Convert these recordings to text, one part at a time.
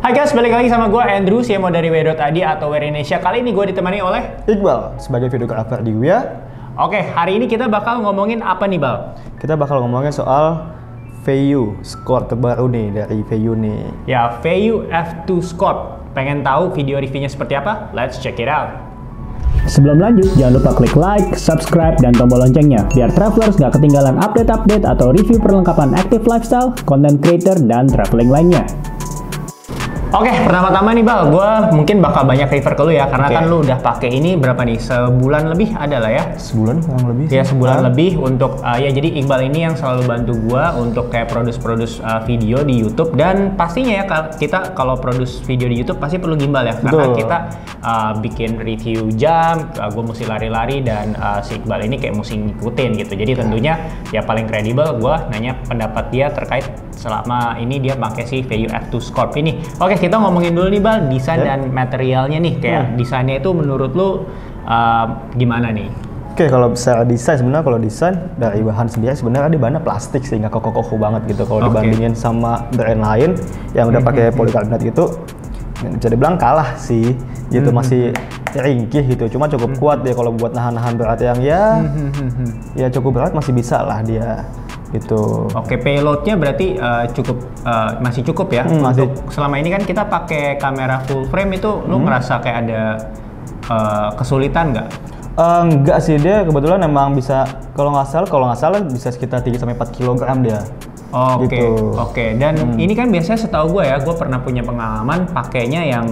Hai guys, balik lagi sama gue Andrew, CMO dari W.id atau Wear Indonesia. Kali ini gue ditemani oleh Iqbal sebagai videographer di WIA. Oke, hari ini kita bakal ngomongin apa nih, Bal? Kita bakal ngomongin soal VU score terbaru nih dari VU nih. Ya, VU F2 Score. Pengen tahu video reviewnya seperti apa? Let's check it out. Sebelum lanjut, jangan lupa klik like, subscribe, dan tombol loncengnya biar travelers gak ketinggalan update-update atau review perlengkapan active lifestyle, content creator, dan traveling lainnya. Oke, pertama-tama nih Bal, gue mungkin bakal banyak refer ke lu ya, karena kan lu udah pakai ini berapa nih? Sebulan lebih ada lah ya? Sebulan kurang lebih. Ya, sebulan lebih untuk, ya jadi Iqbal ini yang selalu bantu gue untuk kayak produce video di YouTube. Dan pastinya ya, kita kalau produce video di YouTube pasti perlu gimbal ya, karena kita bikin review jam, gue mesti lari-lari, dan si Iqbal ini kayak mesti ngikutin gitu. Jadi tentunya ya paling kredibel gue nanya pendapat dia terkait selama ini dia pakai si VU F2 Scorp ini. Oke, kita ngomongin dulu nih Bal, desain dan materialnya nih, kayak desainnya itu menurut lu gimana nih? Oke, kalau secara desain sebenarnya kalau desain dari bahan sendiri sebenarnya dia bahannya plastik sih, nggak kokoh-kokoh banget gitu. Kalau dibandingin sama brand lain yang udah pakai polikarbonat gitu, bisa dibilang kalah sih gitu, masih ringkih gitu. Cuma cukup kuat dia kalau buat nahan-nahan berat yang ya cukup berat masih bisa lah dia gitu. Oke, payloadnya berarti masih cukup ya. Untuk selama ini kan kita pakai kamera full frame itu, lu ngerasa kayak ada kesulitan nggak? Enggak sih, dia kebetulan emang bisa, kalau nggak salah bisa sekitar 3-4 kg dia. Oke. Dan ini kan biasanya setahu gue ya, gue pernah punya pengalaman pakainya yang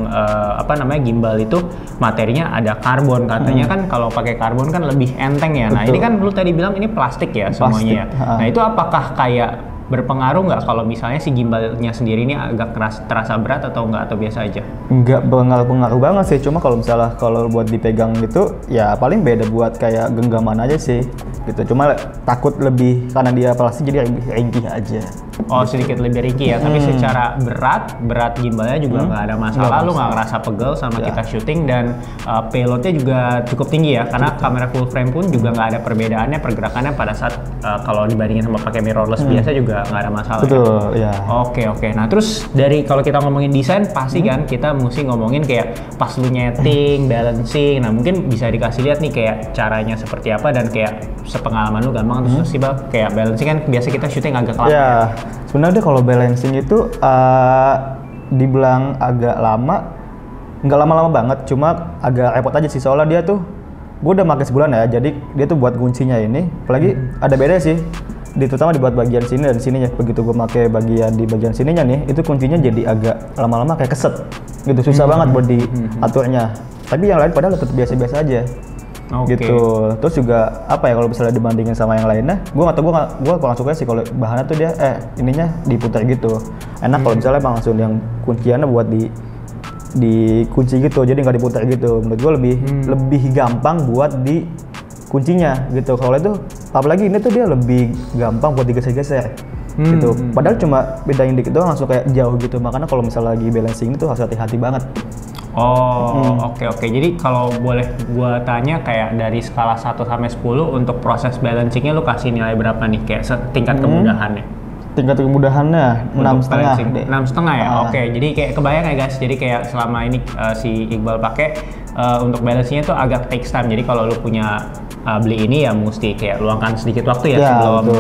gimbal itu materinya ada karbon, katanya kan kalau pakai karbon kan lebih enteng ya. Nah ini kan lu tadi bilang ini plastik ya semuanya ya. Nah itu apakah kayak berpengaruh nggak kalau misalnya si gimbalnya sendiri ini agak terasa berat atau nggak, atau biasa aja? Nggak pengaruh banget sih, cuma kalau misalnya kalau buat dipegang gitu ya paling beda buat kayak genggaman aja sih gitu. Cuma takut lebih karena dia plastik jadi ringkih aja. Oh, sedikit lebih ringkih ya, tapi secara berat gimbalnya juga nggak ada masalah, lu nggak ngerasa pegel sama kita syuting, dan payloadnya juga cukup tinggi ya, karena kamera full frame pun juga nggak ada perbedaannya pergerakannya pada saat kalau dibandingin sama pakai mirrorless biasa juga nggak ada masalah. Betul, ya. Oke. Nah terus dari kalau kita ngomongin desain pasti kan kita mesti ngomongin kayak pas lu nyeting, balancing. Nah mungkin bisa dikasih lihat nih kayak caranya seperti apa, dan kayak sepengalaman lu gampang terus sih Bal, kayak balancing kan biasa kita syuting agak lama. Ya, sebenarnya kalau balancing itu dibilang agak lama, nggak lama-lama banget, cuma agak repot aja sih, soalnya dia tuh gue udah pakai sebulan ya, jadi dia tuh buat kuncinya ini, apalagi ada beda sih, terutama dibuat bagian sini dan sininya. Begitu gue pakai bagian di bagian sininya nih, itu kuncinya jadi agak lama-lama kayak keset gitu, susah banget buat diaturnya. Tapi yang lain padahal tetap biasa-biasa aja. Gitu. Terus juga apa ya, kalau misalnya dibandingin sama yang lainnya, gue kurang suka sih kalau bahannya tuh dia ininya diputar gitu. Enak kalau misalnya emang langsung yang kunciannya buat di kunci gitu, jadi nggak diputar gitu. Menurut gue lebih gampang buat di kuncinya gitu. Kalau itu apalagi ini tuh dia lebih gampang buat digeser-geser gitu. Padahal cuma bedain dikit doang langsung kayak jauh gitu. Makanya kalau misalnya lagi balancing itu harus hati-hati banget. Oke. Jadi kalau boleh gua tanya, kayak dari skala 1 sampai 10 untuk proses balancingnya lu kasih nilai berapa nih, kayak tingkat kemudahannya? Tingkat kemudahannya 6,5 deh. 6,5 ya? Oke, jadi kayak kebayang ya guys, jadi kayak selama ini si Iqbal pakai untuk balancingnya tuh agak takes time. Jadi kalau lu punya beli ini ya mesti kayak luangkan sedikit waktu ya sebelum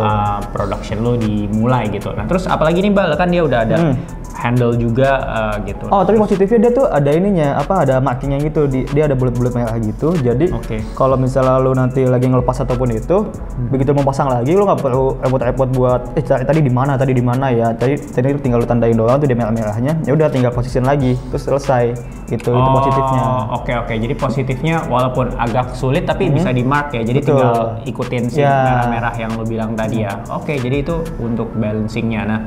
production lu dimulai gitu. Nah terus apalagi nih Bal, kan dia udah ada handle juga gitu. Oh, tapi positifnya dia tuh ada ininya, ada markingnya gitu, dia ada bulat-bulat merah gitu. Jadi kalau misalnya lu nanti lagi ngelepas ataupun itu, begitu mau pasang lagi lu nggak perlu repot-repot buat cari tadi di mana ya. Tadi tinggal lu tandain doang tuh dia merah-merahnya. Ya udah tinggal position lagi, terus selesai. Gitu, itu positifnya. Oke. Jadi positifnya walaupun agak sulit tapi bisa di mark ya. Jadi tinggal ikutin si merah-merah yang lu bilang tadi ya. Oke, jadi itu untuk balancingnya. Nah,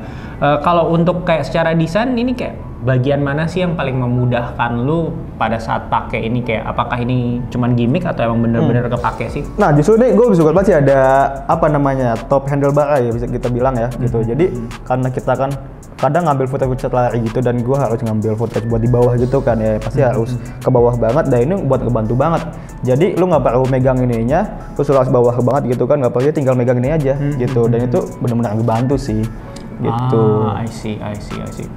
kalau untuk kayak secara desain ini kayak bagian mana sih yang paling memudahkan lu pada saat pakai ini? Kayak apakah ini cuman gimmick atau emang bener-bener kepake sih? Nah justru nih gue suka banget sih ada top handlebar ya bisa kita bilang ya gitu. Jadi karena kita kan kadang ngambil footage lari gitu, dan gue harus ngambil footage buat di bawah gitu kan ya, pasti harus ke bawah banget. Dan ini buat ngebantu banget, jadi lu nggak perlu megang ininya terus lu harus bawah banget gitu kan, nggak perlu, tinggal megang ini aja gitu. Dan itu benar-benar ngebantu sih. gitu. I see.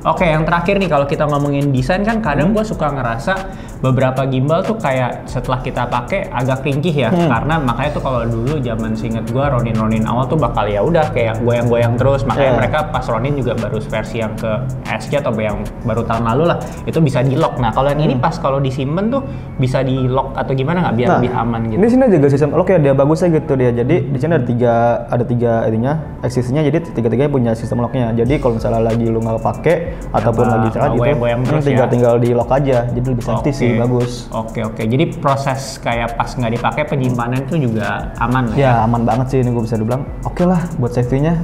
Oke, yang terakhir nih kalau kita ngomongin desain kan kadang gue suka ngerasa beberapa gimbal tuh kayak setelah kita pakai agak ringkih ya, karena makanya tuh kalau dulu zaman seinget gue Ronin awal tuh bakal ya udah kayak goyang-goyang terus, makanya mereka pas Ronin juga baru versi yang ke SC atau yang baru tahun lalu lah itu bisa di lock. Nah kalau yang ini pas kalau disimpan tuh bisa di lock atau gimana nggak biar lebih aman gitu? Di sini juga sistem lock ya, dia bagusnya gitu dia. Jadi di sini ada tiga ininya, eksisnya, jadi tiga-tiganya punya sistem locknya. Jadi kalau misalnya lagi lu nggak pakai ataupun lagi cerah gitu, tinggal di lock aja. Jadi lebih safety sih, bagus. Oke. Jadi proses kayak pas nggak dipakai penyimpanan itu juga aman lah ya? Aman banget sih, ini gue bisa dibilang oke lah buat safety-nya.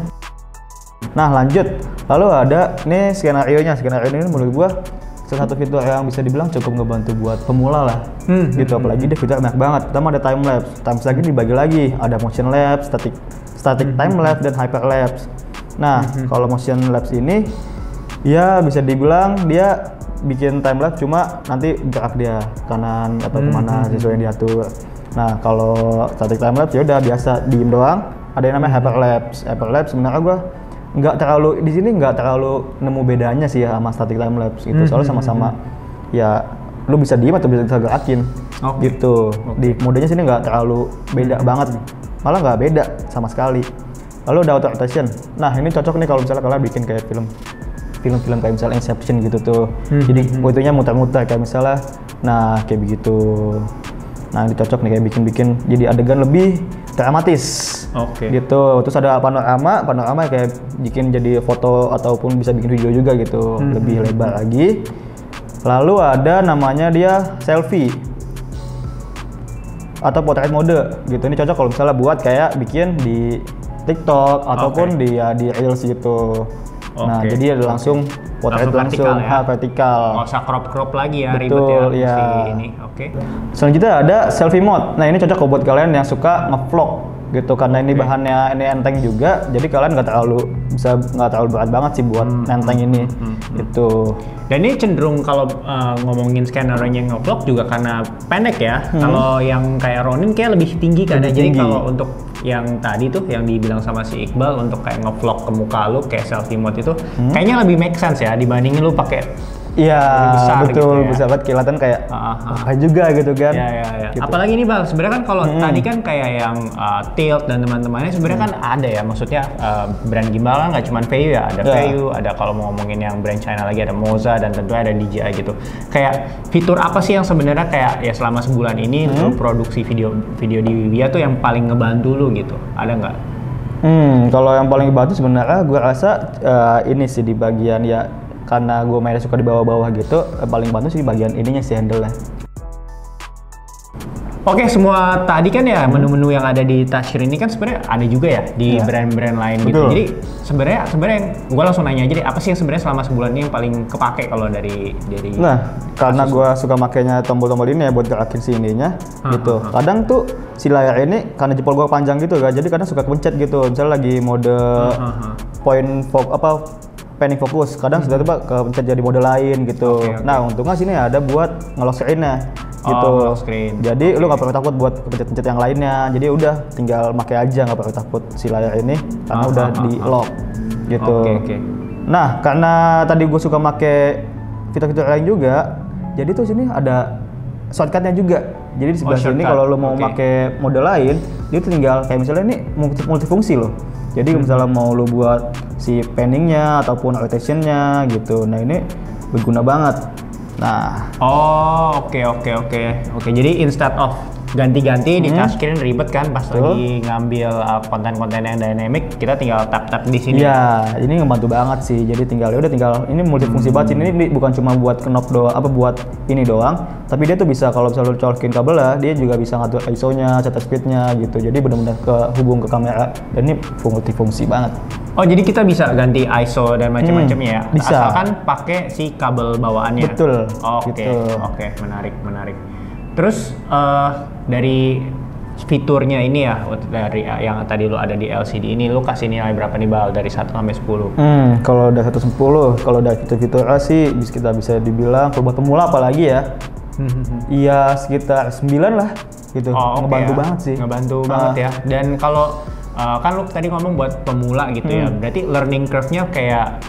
Nah lanjut, lalu ada nih skenario-nya. Skenario ini menurut gue salah satu fitur yang bisa dibilang cukup ngebantu buat pemula lah, gitu. Apalagi dia fitur banyak banget. Pertama ada time lapse lagi dibagi lagi, ada motion lapse, static time lapse dan hyper lapse. Nah kalau motion lapse ini ya bisa dibilang dia bikin time lapse, cuma nanti gerak dia kanan atau kemana sesuai yang diatur. Nah kalau static time lapse ya udah biasa diem doang. Ada yang namanya hyper lapse sebenarnya gua nggak terlalu nemu bedanya sih ya sama static time lapse gitu. Soalnya sama-sama ya lu bisa diem atau bisa gerakin gitu. Di modenya sini nggak terlalu beda banget, malah nggak beda sama sekali. Lalu ada auto rotation. Nah ini cocok nih kalau misalnya kalian bikin kayak film kayak misalnya Inception gitu tuh. Jadi fotonya muter-muter kayak misalnya, nah kayak begitu. Nah ini cocok nih kayak bikin jadi adegan lebih dramatis. Gitu. Terus ada panorama kayak bikin jadi foto ataupun bisa bikin video juga gitu, lebih lebar lagi. Lalu ada namanya dia selfie atau portrait mode gitu. Ini cocok kalau misalnya buat kayak bikin di TikTok ataupun di Reels gitu. Nah jadi ada langsung portrait langsung vertikal. Nggak usah crop lagi ya, betul, ribet ya. Ini. Selanjutnya ada selfie mode. Nah ini cocok kalau buat kalian yang suka ngevlog gitu, karena ini bahannya ini enteng juga, jadi kalian nggak terlalu berat banget sih buat enteng ini gitu. Dan ini cenderung kalau ngomongin skenario-nya ngevlog juga karena pendek ya. Kalau yang kayak Ronin kayak lebih tinggi kan. Jadi kalau untuk yang tadi tuh yang dibilang sama si Iqbal untuk kayak ngevlog ke muka lu kayak selfie mode itu kayaknya lebih make sense ya dibandingin lu pakai. Iya betul, bisa banget kelihatan kayak apa juga gitu kan. Iya. Gitu. Apalagi ini Bang, sebenarnya kan kalau tadi kan kayak yang Tilt dan teman-temannya sebenarnya kan ada ya, maksudnya brand gimbal kan nggak cuma Vayu ya, ada Vayu, ada kalau mau ngomongin yang brand China lagi ada Moza dan tentunya ada DJI gitu. Kayak fitur apa sih yang sebenarnya kayak ya selama sebulan ini lu produksi video di Vivia tuh yang paling ngebantu lu gitu, ada nggak? Kalau yang paling ngebantu sebenarnya gue rasa ini sih di bagian ya, karena gue mainnya suka di bawah-bawah gitu, paling bantu sih bagian ininya sih, handle-nya. Oke, semua tadi kan ya menu-menu yang ada di Tashir ini kan sebenarnya ada juga ya di brand-brand lain gitu. Jadi sebenarnya gue langsung nanya aja deh, apa sih yang sebenarnya selama sebulan ini yang paling kepake kalau dari Nah, karena gue suka makainya tombol-tombol ini ya buat gerakin si ininya gitu. Kadang tuh si layar ini karena jempol gue panjang gitu kan, jadi kadang suka kepencet gitu. Misalnya lagi mode panning fokus, kadang sudah tiba kepencet jadi mode lain gitu. Nah untungnya sini ada buat nge-lock screen-nya gitu. Jadi lu nggak perlu takut buat kepencet-pencet yang lainnya. Jadi udah tinggal pakai aja, nggak perlu takut si layar ini karena udah di lock gitu. Nah karena tadi gue suka pakai fitur-fitur lain juga, jadi tuh sini ada shortcut-nya juga. Jadi di sebelah sini kalau lu mau pakai mode lain, dia tuh tinggal kayak misalnya ini multifungsi loh. Jadi misalnya mau lu buat si panning-nya ataupun rotation-nya gitu. Nah ini berguna banget. Nah. Oke. Jadi instead of ganti-ganti di touchscreen ribet kan pas lagi ngambil konten-konten yang dynamic, kita tinggal tap-tap di sini. Iya, ini ngebantu banget sih. Jadi tinggal ini multifungsi banget. Ini bukan cuma buat knob doang, buat ini doang, tapi dia tuh bisa kalau misalnya lu colokin kabel lah, dia juga bisa ngatur ISO-nya, shutter speed-nya gitu. Jadi benar-benar kehubung ke kamera dan ini multifungsi banget. Oh, jadi kita bisa ganti ISO dan macam-macamnya ya? Bisa. Asalkan pakai si kabel bawaannya. Betul. Oke, menarik. Terus dari fiturnya ini ya, dari yang tadi lu ada di LCD ini, lu kasih nilai berapa nih Bal dari 1 sampai 10? Kalau dari 1 10, kalau dari fitur sih kita bisa dibilang kalau buat pemula apalagi ya. Iya sekitar 9 lah gitu. Ngebantu banget sih. Ngebantu banget ya. Dan kalau kan lu tadi ngomong buat pemula gitu ya, berarti learning curve-nya kayak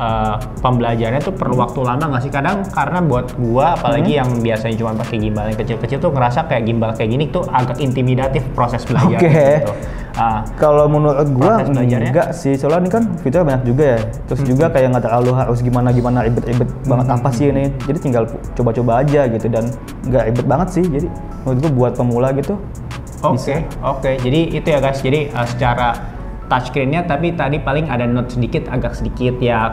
pembelajarannya tuh perlu waktu lama nggak sih? Kadang karena buat gua, apalagi yang biasanya cuma pakai gimbal yang kecil-kecil tuh ngerasa kayak gimbal kayak gini tuh agak intimidatif proses belajar gitu. Kalau menurut gua enggak sih, soalnya ini kan fiturnya banyak juga ya. Terus juga kayak nggak terlalu harus gimana ribet-ribet banget apa sih ini. Jadi tinggal coba-coba aja gitu dan nggak ribet banget sih. Jadi menurut gua buat pemula gitu. Oke. Jadi itu ya guys. Jadi secara touchscreen-nya tapi tadi paling ada note sedikit, agak sedikit ya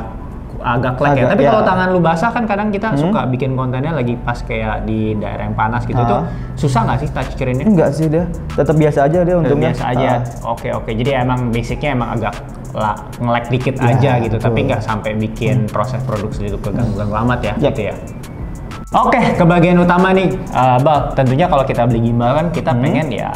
agak lag ya. Tapi kalau tangan lu basah kan kadang kita suka bikin kontennya lagi pas kayak di daerah yang panas gitu. Itu susah nggak sih touchscreen-nya? Enggak sih dia. Tetap biasa aja dia untungnya. Biasa aja. Oke. Jadi emang basicnya emang agak nge-lag dikit aja gitu. Betul. Tapi nggak sampai bikin proses produksi itu keganggu amat ya. Gitu ya. Oke, ke bagian utama nih, Bal. Tentunya kalau kita beli gimbal kan kita pengen ya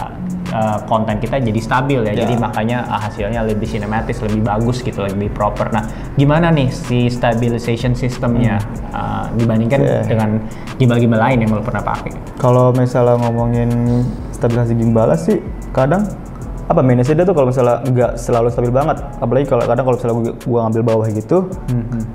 konten kita jadi stabil ya. Jadi makanya hasilnya lebih sinematis, lebih bagus gitu, lebih proper. Nah, gimana nih si stabilization systemnya dibandingkan dengan gimbal-gimbal lain yang lo pernah pakai? Kalau misalnya ngomongin stabilisasi gimbal sih, kadang minusnya dia tuh kalau misalnya nggak selalu stabil banget, apalagi kadang kalau misalnya gua ngambil bawah gitu,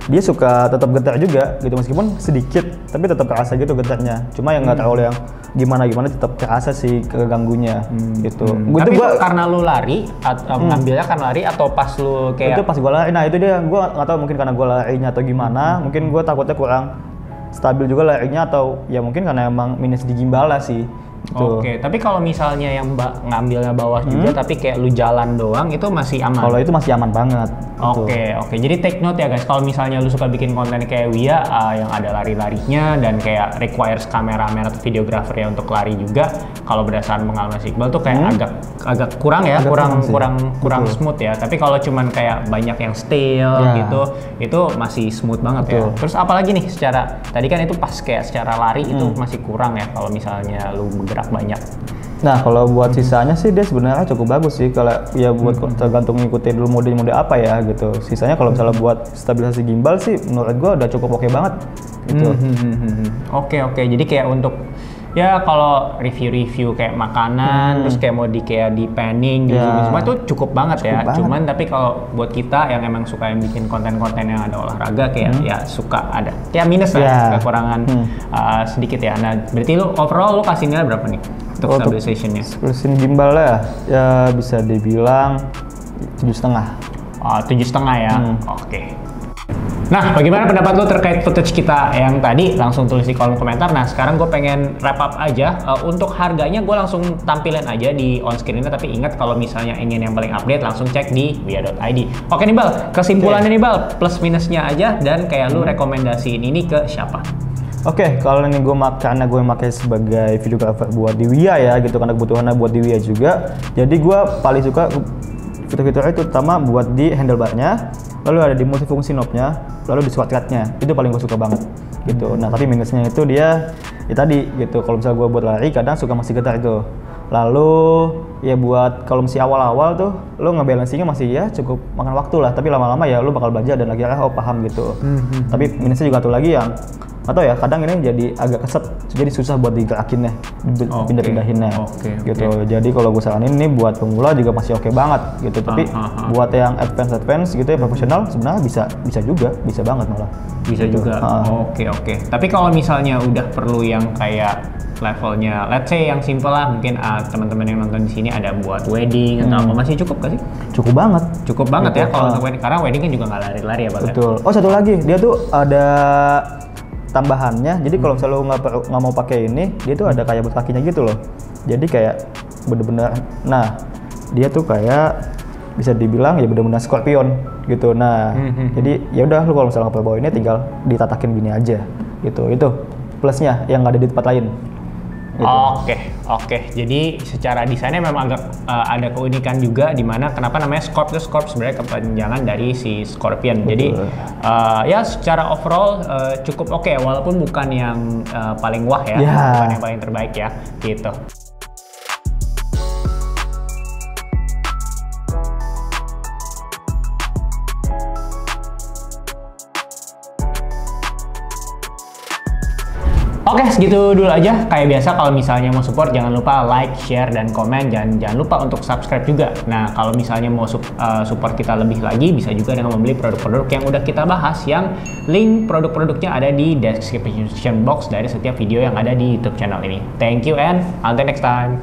dia suka tetap getar juga gitu, meskipun sedikit tapi tetap kerasa gitu getarnya. Cuma yang nggak terlalu yang gimana tetap kerasa sih keganggunya gitu. Tapi itu karena lu lari atau ngambilnya kan lari atau pas lu kayak itu pas gua lari. Nah itu dia, gua nggak tahu mungkin karena gua larinya atau gimana, mungkin gua takutnya kurang stabil juga larinya, atau ya mungkin karena emang minus di gimbal lah sih. Oke, tapi kalau misalnya yang ngambilnya bawah juga tapi kayak lu jalan doang itu masih aman? Kalau itu masih aman banget. Oke. Jadi take note ya guys, kalau misalnya lu suka bikin konten kayak Wia yang ada lari-larinya dan kayak requires kameramen atau videographer ya untuk lari juga, kalau berdasarkan pengalaman Iqbal tuh kayak agak kurang ya, kurang smooth ya. Tapi kalau cuman kayak banyak yang still gitu, itu masih smooth banget ya. Terus apalagi nih secara tadi kan itu pas kayak secara lari itu masih kurang ya kalau misalnya lu bergerak banyak. Nah kalau buat sisanya sih dia sebenarnya cukup bagus sih, kalau ya buat tergantung ngikutin dulu mode apa ya gitu. Sisanya kalau misalnya buat stabilisasi gimbal sih menurut gua udah cukup oke banget gitu. Oke. Jadi kayak untuk ya kalau review kayak makanan terus kayak mau kayak di panning gitu semua itu cukup banget ya. Cuman tapi kalau buat kita yang emang suka yang bikin konten-konten yang ada olahraga kayak ya suka ada ya minus lah, kekurangan sedikit ya. Nah berarti lu overall lu kasih nilai berapa nih untuk stabilization-nya? Stabilization gimbal ya bisa dibilang 7,5. 7,5 ya. Oke. Nah, bagaimana pendapat lo terkait footage kita yang tadi? Langsung tulis di kolom komentar. Nah, sekarang gue pengen wrap up aja. Untuk harganya gue langsung tampilin aja di on screen-nya. Tapi ingat kalau misalnya ingin yang paling update, langsung cek di wia.id. Oke nih Bal, kesimpulannya nih Bal, plus minusnya aja dan kayak lu rekomendasiin ini ke siapa? Oke, kalau ini karena gue pakai sebagai videographer buat di Wia ya gitu, karena kebutuhannya buat di Wia juga. Jadi gue paling suka fitur-fiturnya itu terutama buat di handlebarnya, lalu ada di multifungsi knob-nya, lalu di shortcut-nya. Itu paling gue suka banget gitu. Nah tapi minusnya itu dia ya tadi gitu, kalau misalnya gue buat lari kadang suka masih getar itu. Lalu ya buat kalau masih awal-awal tuh lo ngebalancingnya masih ya cukup makan waktu lah, tapi lama-lama ya lo bakal belajar dan akhirnya paham gitu. Tapi minusnya juga tuh lagi yang atau ya kadang ini jadi agak keset, jadi susah buat digerakinnya, pindah-pindahinnya gitu. Jadi kalau gue saranin ini buat pemula juga masih oke banget gitu. Tapi buat yang advance gitu ya profesional sebenarnya bisa juga, bisa banget malah. Bisa gitu juga. Oke. Tapi kalau misalnya udah perlu yang kayak levelnya, let's say yang simple lah, mungkin teman-teman yang nonton di sini ada buat wedding atau apa, masih cukup gak sih? Cukup banget ya kalau untuk wedding, karena wedding kan juga nggak lari-lari ya Bang. Betul. Oh satu lagi, dia tuh ada tambahannya. Jadi kalau misalnya lo nggak mau pakai ini, dia tuh ada kayak buat kakinya gitu loh. Jadi kayak bener-bener, nah dia tuh kayak bisa dibilang ya bener-bener scorpion gitu. Nah jadi ya udah lo kalau misalnya nggak bawa ini tinggal ditatakin gini aja gitu. Itu plusnya yang nggak ada di tempat lain. Gitu. Oke. Jadi secara desainnya memang agak ada keunikan juga, di mana kenapa namanya Scorp itu sebenarnya kepanjangan dari si Scorpion. Betul. Jadi ya secara overall cukup oke, walaupun bukan yang paling wah ya, bukan yang paling terbaik ya gitu. Oke, segitu dulu aja. Kayak biasa kalau misalnya mau support jangan lupa like, share, dan komen. Jangan lupa untuk subscribe juga. Nah, kalau misalnya mau support kita lebih lagi, bisa juga dengan membeli produk-produk yang udah kita bahas, yang link produk-produknya ada di description box dari setiap video yang ada di YouTube channel ini. Thank you and until next time.